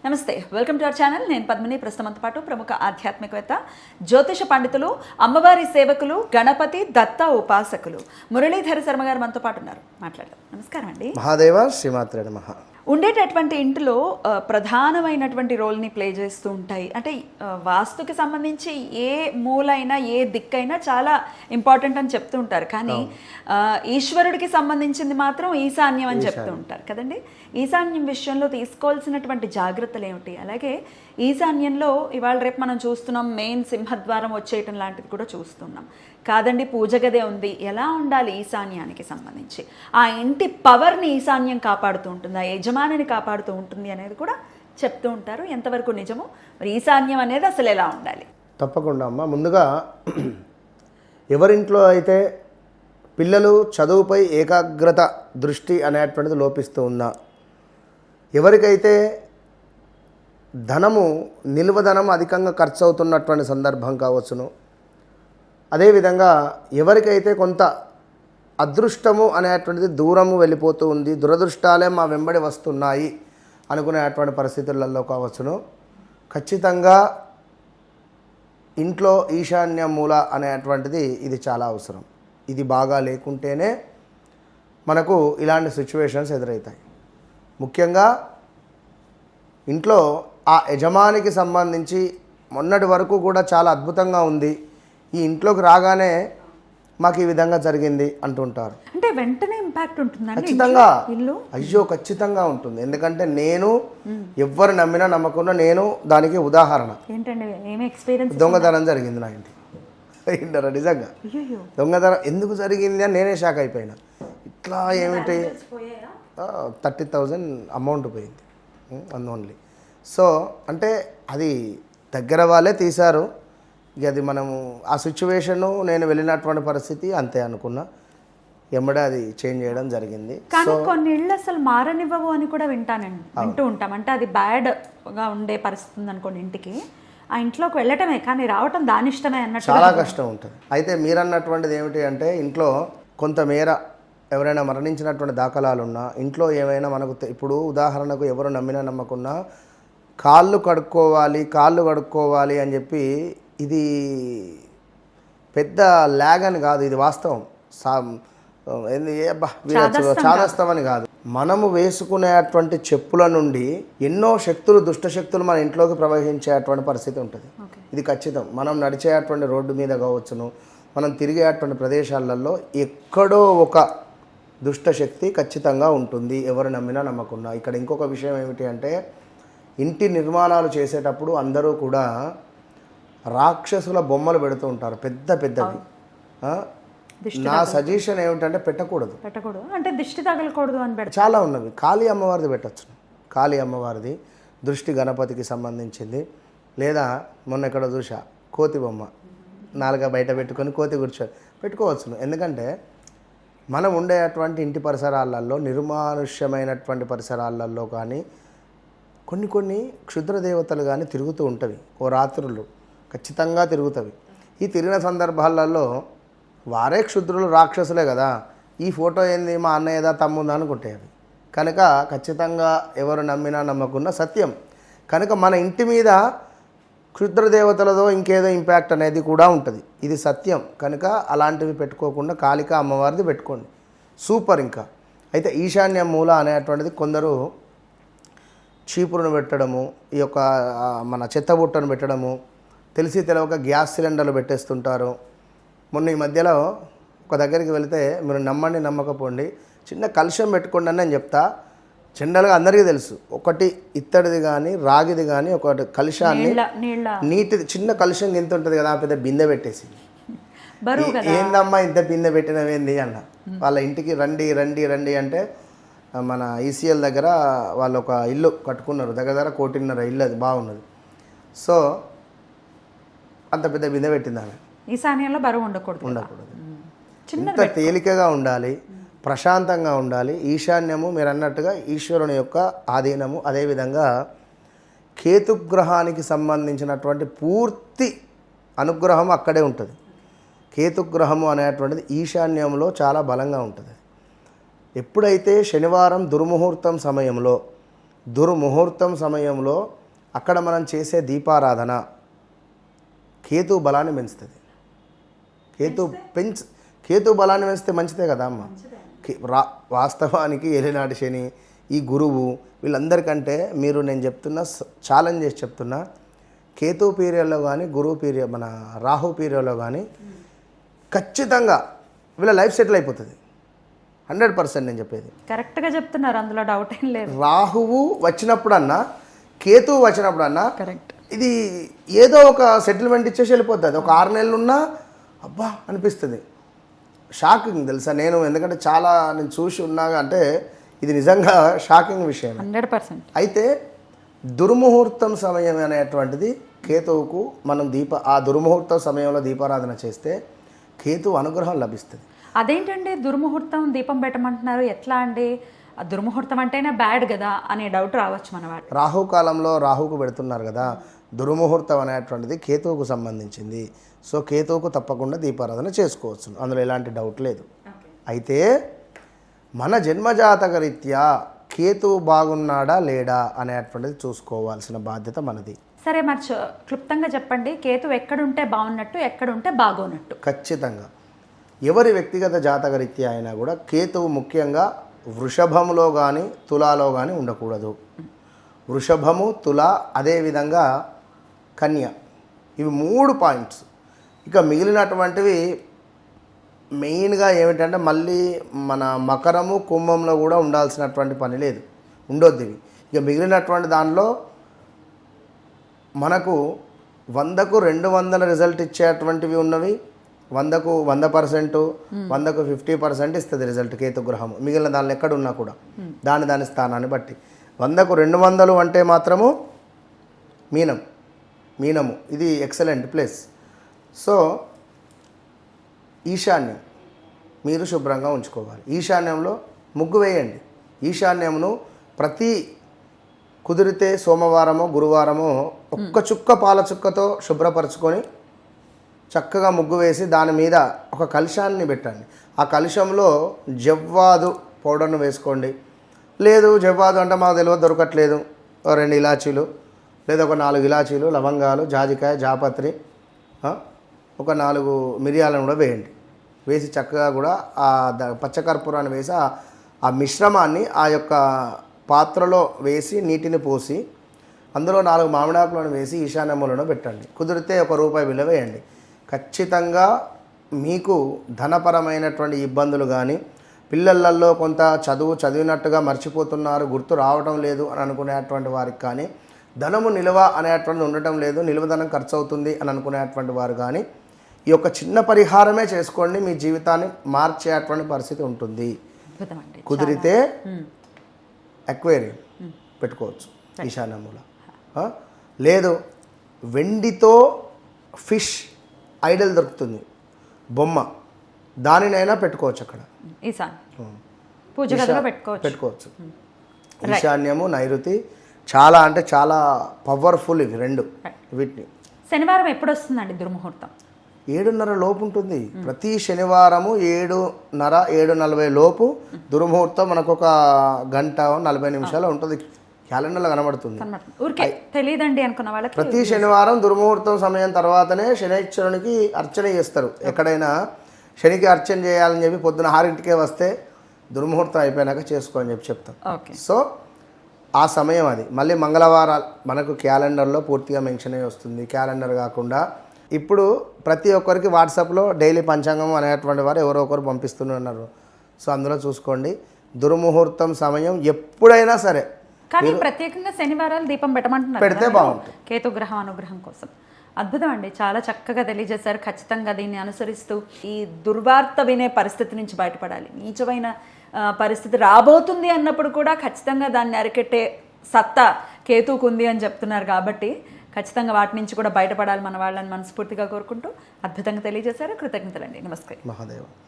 నమస్తే, welcome to our channel. నేను పద్మిని. ప్రస్తుతంతో పాటు ప్రముఖ ఆధ్యాత్మికవేత్త, జ్యోతిష పండితులు, అమ్మవారి సేవకులు, గణపతి దత్త ఉపాసకులు మురళీధర శర్మ గారు మనతో పాటు ఉన్నారు. మాట్లాడదాం. నమస్కారం అండి. మహాదేవ శ్రీమాత్రే నమః. ఉండేటటువంటి ఇంటిలో ప్రధానమైనటువంటి రోల్ని ప్లే చేస్తూ ఉంటాయి. అంటే వాస్తుకి సంబంధించి ఏ మూలైనా ఏ దిక్కైనా చాలా ఇంపార్టెంట్ అని చెప్తూ ఉంటారు. కానీ ఈశ్వరుడికి సంబంధించింది మాత్రం ఈశాన్యం అని చెప్తూ ఉంటారు కదండి. ఈశాన్యం విషయంలో తీసుకోవాల్సినటువంటి జాగ్రత్తలు ఏమిటి? అలాగే ఈశాన్యంలో ఇవాళ రేపు మనం చూస్తున్నాం, మెయిన్ సింహద్వారం వచ్చేయటం లాంటిది కూడా చూస్తున్నాం. కాదండి, పూజ గదే ఉంది. ఎలా ఉండాలి ఈశాన్యానికి సంబంధించి? ఆ ఇంటి పవర్ని ఈశాన్యం కాపాడుతూ ఉంటుంది, ఆ యజమానిని కాపాడుతూ ఉంటుంది అనేది కూడా చెప్తూ ఉంటారు. ఎంతవరకు నిజమో మరి ఈశాన్యం అనేది అసలు ఎలా ఉండాలి? తప్పకుండా అమ్మ. ముందుగా ఎవరింట్లో అయితే పిల్లలు చదువుపై ఏకాగ్రత దృష్టి అనేటువంటిది లోపిస్తూ ఉన్నా, ఎవరికైతే ధనము నిల్వ ధనం అధికంగా ఖర్చు అవుతున్నటువంటి సందర్భం కావచ్చును, అదేవిధంగా ఎవరికైతే కొంత అదృష్టము అనేటువంటిది దూరము వెళ్ళిపోతూ ఉంది, దురదృష్టాలే మా వెంబడి వస్తున్నాయి అనుకునేటువంటి పరిస్థితులలో కావచ్చును, ఖచ్చితంగా ఇంట్లో ఈశాన్య మూల అనేటువంటిది ఇది చాలా అవసరం. ఇది బాగా లేకుంటేనే మనకు ఇలాంటి సిచ్యువేషన్స్ ఎదురవుతాయి. ముఖ్యంగా ఇంట్లో ఆ యజమానికి సంబంధించి మొన్నటి వరకు కూడా చాలా అద్భుతంగా ఉంది, ఈ ఇంట్లోకి రాగానే మాకు ఈ విధంగా జరిగింది అంటుంటారు. అంటే వెంటనే ఇంపాక్ట్ ఉంటుందండి ఖచ్చితంగా. ఇల్లు అయ్యో ఖచ్చితంగా ఉంటుంది. ఎందుకంటే నేను ఎవ్వరు నమ్మినా నమ్మకున్నా నేను దానికి ఉదాహరణ. ఏంటండి, ఏమి ఎక్స్పీరియన్స్? దొంగతనం జరిగింది నా ఇంటి ఇంటారా? నిజంగా దొంగతనం ఎందుకు జరిగింది అని నేనే షాక్ అయిపోయినా. ఇట్లా ఏమిటి 30,000 అమౌంట్ పోయింది ఓన్లీ. సో అంటే అది దగ్గర వాళ్ళే తీశారు. ఇక అది మనము ఆ సిచ్యువేషను నేను వెళ్ళినటువంటి పరిస్థితి అంతే అనుకున్నా, ఎమ్మడే అది చేంజ్ చేయడం జరిగింది. కానీ కొన్ని ఇళ్ళు అసలు మారనివ్వవు అని కూడా వింటూ ఉంటాం. అంటే అది బ్యాడ్గా ఉండే పరిస్థితి ఉంది అనుకోండి ఇంటికి, ఆ ఇంట్లోకి వెళ్ళటమే కానీ రావటం దాని ఇష్టమే అన్నట్టు చాలా కష్టం ఉంటుంది. అయితే మీరు అన్నటువంటిది ఏమిటి అంటే, ఇంట్లో కొంతమేర ఎవరైనా మరణించినటువంటి దాఖలాలు ఉన్నా, ఇంట్లో ఏమైనా మనకు ఇప్పుడు ఉదాహరణకు ఎవరు నమ్మినా నమ్మకున్నా కాళ్ళు కడుక్కోవాలి అని చెప్పి, ఇది పెద్ద ల్యాగ్ అని కాదు, ఇది వాస్తవం. చాదస్తం అని కాదు. మనము వేసుకునేటువంటి చెప్పుల నుండి ఎన్నో శక్తులు, దుష్ట శక్తులు మన ఇంట్లోకి ప్రవహించేటువంటి పరిస్థితి ఉంటుంది. ఇది ఖచ్చితం. మనం నడిచేటువంటి రోడ్డు మీద కావచ్చును, మనం తిరిగేటువంటి ప్రదేశాలలో ఎక్కడో ఒక దుష్ట శక్తి ఖచ్చితంగా ఉంటుంది, ఎవరు నమ్మినా నమ్మకున్నా. ఇక్కడ ఇంకొక విషయం ఏమిటి అంటే, ఇంటి నిర్మాణాలు చేసేటప్పుడు అందరూ కూడా రాక్షసుల బొమ్మలు పెడుతూ ఉంటారు, పెద్ద పెద్దవి. నా సజెషన్ ఏమిటంటే పెట్టకూడదు అంటే దిష్టి తగలకూడదు అని పెడతారు. చాలా ఉన్నవి. కాళీ అమ్మవారిది పెట్టచ్చు. కాళీ అమ్మవారిది దృష్టి గణపతికి సంబంధించింది. లేదా మొన్న ఎక్కడ చూసా కోతి బొమ్మ, నాలుగా బయట పెట్టుకొని కోతి పెట్టుకోవచ్చును. ఎందుకంటే మనం ఉండేటువంటి ఇంటి పరిసరాలలో, నిర్మానుష్యమైనటువంటి పరిసరాలలో కానీ కొన్ని క్షుద్ర దేవతలు కానీ తిరుగుతూ ఉంటవి. ఓ రాత్రులు ఖచ్చితంగా తిరుగుతవి. ఈ తిరిగిన సందర్భాలలో వారే క్షుద్రులు, రాక్షసులే కదా. ఈ ఫోటో ఏంది, మా అన్నయ్యదా తమ్ముందా అనుకుంటాయి అవి. కనుక ఖచ్చితంగా ఎవరు నమ్మినా నమ్మకున్నా సత్యం. కనుక మన ఇంటి మీద క్షుద్ర దేవతలతో ఇంకేదో ఇంపాక్ట్ అనేది కూడా ఉంటుంది, ఇది సత్యం. కనుక అలాంటివి పెట్టుకోకుండా కాళిక అమ్మవారిది పెట్టుకోండి, సూపర్. ఇంకా అయితే ఈశాన్య మూల అనేటువంటిది కొందరు చీపురును పెట్టడము, ఈ యొక్క మన చెత్తబుట్టను పెట్టడము, తెలిసి తెలవక గ్యాస్ సిలిండర్లు పెట్టేస్తుంటారు. మొన్న ఈ మధ్యలో ఒక దగ్గరికి వెళితే, మీరు నమ్మండి నమ్మకపోండి, చిన్న కలుషం పెట్టుకోండి అని నేను చెప్తా. జనరల్గా అందరికీ తెలుసు, ఒకటి ఇత్తడిది కానీ రాగిది కానీ ఒకటి కలుషాన్ని, నీటిది చిన్న కలుషం ఎంత ఉంటుంది కదా, పెద్ద బిందె పెట్టేసి, ఏందమ్మా ఇంత బిందె పెట్టినవేంది అన్న. వాళ్ళ ఇంటికి రండి అంటే మన ఈసీఎల్ దగ్గర వాళ్ళు ఒక ఇల్లు కట్టుకున్నారు, దగ్గర 1.5 ఇల్లు, అది బాగున్నది. సో అంత పెద్ద బిందె పెట్టింది ఆమె. ఈశాన్యంలో బరువు ఉండకూడదు. ఇంత తేలికగా ఉండాలి, ప్రశాంతంగా ఉండాలి. ఈశాన్యము మీరు అన్నట్టుగా ఈశ్వరుని యొక్క ఆధీనము. అదేవిధంగా కేతుగ్రహానికి సంబంధించినటువంటి పూర్తి అనుగ్రహం అక్కడే ఉంటుంది. కేతుగ్రహము అనేటువంటిది ఈశాన్యంలో చాలా బలంగా ఉంటుంది. ఎప్పుడైతే శనివారం దుర్ముహూర్తం సమయంలో దుర్ముహూర్తం సమయంలో అక్కడ మనం చేసే దీపారాధన కేతు బలాన్ని పెంచుతుంది. కేతు బలాన్ని పెంచితే మంచిదే కదా అమ్మ. వాస్తవానికి ఏలినాటి శని, ఈ గురువు వీళ్ళందరికంటే మీరు నేను చెప్తున్నా, ఛాలెంజ్ చేసి చెప్తున్నా, కేతు పీరియడ్లో కానీ గురువు పీరియడ్ మన రాహు పీరియడ్లో కానీ ఖచ్చితంగా వీళ్ళ లైఫ్ సెటిల్ అయిపోతుంది. 100% నేను చెప్పేది కరెక్ట్గా చెప్తున్నారు, అందులో డౌట్ ఏం లేదు. రాహువు వచ్చినప్పుడన్నా కేతువు వచ్చినప్పుడన్నా కరెక్ట్, ఇది ఏదో ఒక సెటిల్మెంట్ ఇచ్చేసి వెళ్ళిపోతుంది. ఒక 6 నెలలు ఉన్నా అబ్బా అనిపిస్తుంది. షాకింగ్ తెలుసా, ఎందుకంటే చాలా నేను చూసి ఉన్నా, అంటే ఇది నిజంగా షాకింగ్ విషయం. 100%. అయితే దుర్ముహూర్తం సమయం అనేటువంటిది కేతువుకు మనం ఆ దుర్ముహూర్తం సమయంలో దీపారాధన చేస్తే కేతువు అనుగ్రహం లభిస్తుంది. అదేంటండి దుర్ముహూర్తం దీపం పెట్టమంటున్నారు, ఎట్లా అండి? ఆ దుర్ముహూర్తం అంటేనే బ్యాడ్ కదా అనే డౌట్ రావచ్చు మన వాటి. రాహుకాలంలో రాహుకు పెడుతున్నారు కదా, దుర్ముహూర్తం అనేటువంటిది కేతువుకు సంబంధించింది. సో కేతువుకు తప్పకుండా దీపారాధన చేసుకోవచ్చు, అందులో ఎలాంటి డౌట్ లేదు. అయితే మన జన్మజాతక రీత్యా కేతువు బాగున్నాడా లేడా అనేటువంటిది చూసుకోవాల్సిన బాధ్యత మనది. సరే, మరి క్లుప్తంగా చెప్పండి, కేతు ఎక్కడుంటే బాగున్నట్టు, ఎక్కడుంటే బాగోనట్టు? ఖచ్చితంగా ఎవరి వ్యక్తిగత జాతక రీత్యా అయినా కూడా కేతువు ముఖ్యంగా వృషభములో కానీ తులాలో కానీ ఉండకూడదు. వృషభము, తుల, అదేవిధంగా కన్య, ఇవి 3 పాయింట్స్. ఇక మిగిలినటువంటివి మెయిన్గా ఏమిటంటే మళ్ళీ మన మకరము, కుంభంలో కూడా ఉండాల్సినటువంటి పని లేదు, ఉండొద్దు ఇవి. ఇక మిగిలినటువంటి దానిలో మనకు 100కు 200 రిజల్ట్ ఇచ్చేటువంటివి ఉన్నవి, 100కు 100%, 100కు 50% ఇస్తుంది రిజల్ట్ కేతుగ్రహము. మిగిలిన దానిలో ఎక్కడ ఉన్నా కూడా దాని స్థానాన్ని బట్టి. 100కు 200 అంటే మాత్రము మీనము ఇది ఎక్సలెంట్ ప్లేస్. సో ఈశాన్యం మీరు శుభ్రంగా ఉంచుకోవాలి. ఈశాన్యంలో ముగ్గు వేయండి. ఈశాన్యమును ప్రతి కుదిరితే సోమవారమో గురువారమో ఒక్క చుక్క పాల చుక్కతో శుభ్రపరచుకొని చక్కగా ముగ్గు వేసి దాని మీద ఒక కలశాన్ని పెట్టండి. ఆ కలశంలో జవ్వాదు పౌడర్ను వేసుకోండి. లేదు జవ్వాదు అంటే మాకు తెలియదు, దొరకట్లేదు, 2 ఇలాచీలు లేదా ఒక 4 ఇలాచీలు, లవంగాలు, జాజికాయ, జాపత్రి, ఒక 4 మిరియాలను కూడా వేయండి. వేసి చక్కగా కూడా ఆ పచ్చకర్పూరాన్ని వేసి ఆ మిశ్రమాన్ని ఆ యొక్క పాత్రలో వేసి నీటిని పోసి అందులో 4 మామిడాకులను వేసి ఈశాన్యములను పెట్టండి. కుదిరితే ₹1 విలువ వేయండి. ఖచ్చితంగా మీకు ధనపరమైనటువంటి ఇబ్బందులు కానీ, పిల్లలలో కొంత చదివినట్టుగా మర్చిపోతున్నారు, గుర్తు రావడం లేదు అని అనుకునేటువంటి వారికి కానీ, ధనము నిల్వ అనేటువంటి ఉండటం లేదు, నిల్వధనం ఖర్చు అవుతుంది అని అనుకునేటువంటి వారు కానీ ఈ యొక్క చిన్న పరిహారమే చేసుకోండి, మీ జీవితాన్ని మార్చేటువంటి పరిస్థితి ఉంటుంది. కుదిరితే అక్వేరియం పెట్టుకోవచ్చు ఈశాన్యముల. లేదు వెండితో ఫిష్ ఐడల్ దొరుకుతుంది, బొమ్మ, దానినైనా పెట్టుకోవచ్చు అక్కడ. పెట్టుకోవచ్చు. ఈశాన్యము, నైరుతి చాలా అంటే చాలా పవర్ఫుల్ ఇవి 2. వీటిని శనివారం ఎప్పుడు వస్తుందండి దుర్ముహూర్తం? 7:30 లోపు ఉంటుంది. ప్రతి శనివారము 7:30, 7:40 లోపు దుర్ముహూర్తం. మనకు ఒక 1 గంట 40 నిమిషాలు ఉంటుంది, క్యాలెండర్లో కనబడుతుంది. తెలియదండి అనుకున్న వాళ్ళకి ప్రతి శనివారం దుర్ముహూర్తం సమయం తర్వాతనే శనైశ్వరునికి అర్చన చేస్తారు. ఎక్కడైనా శనికి అర్చన చేయాలని చెప్పి పొద్దున 6ంటికే వస్తే దుర్ముహూర్తం అయిపోయినాక చేసుకోని చెప్పి చెప్తాం. సో ఆ సమయం అది. మళ్ళీ మంగళవారాలు మనకు క్యాలెండర్లో పూర్తిగా మెన్షన్ అయ్యి వస్తుంది. క్యాలెండర్ కాకుండా ఇప్పుడు ప్రతి ఒక్కరికి వాట్సాప్లో డైలీ పంచాంగం అనేటువంటి వారు ఎవరో ఒకరు పంపిస్తున్నారు. సో అందులో చూసుకోండి. దుర్ముహూర్తం సమయం ఎప్పుడైనా సరే, కానీ ప్రత్యేకంగా శనివారాలు దీపం పెట్టమంటున్నారు, పెడితే బాగుంటుంది కేతుగ్రహం అనుగ్రహం కోసం. అద్భుతం అండి, చాలా చక్కగా తెలియజేశారు. ఖచ్చితంగా దీన్ని అనుసరిస్తూ ఈ దుర్వార్త వినే పరిస్థితి నుంచి బయటపడాలి. నీచమైన పరిస్థితి రాబోతుంది అన్నప్పుడు కూడా ఖచ్చితంగా దాన్ని అరికెట్టే సత్తా కేతువుకు ఉంది అని చెప్తున్నారు. కాబట్టి ఖచ్చితంగా వాటి నుంచి కూడా బయటపడాలి మన వాళ్ళని మనస్ఫూర్తిగా కోరుకుంటూ అద్భుతంగా తెలియజేశారు. కృతజ్ఞతలండి. నమస్తే. మహాదేవ.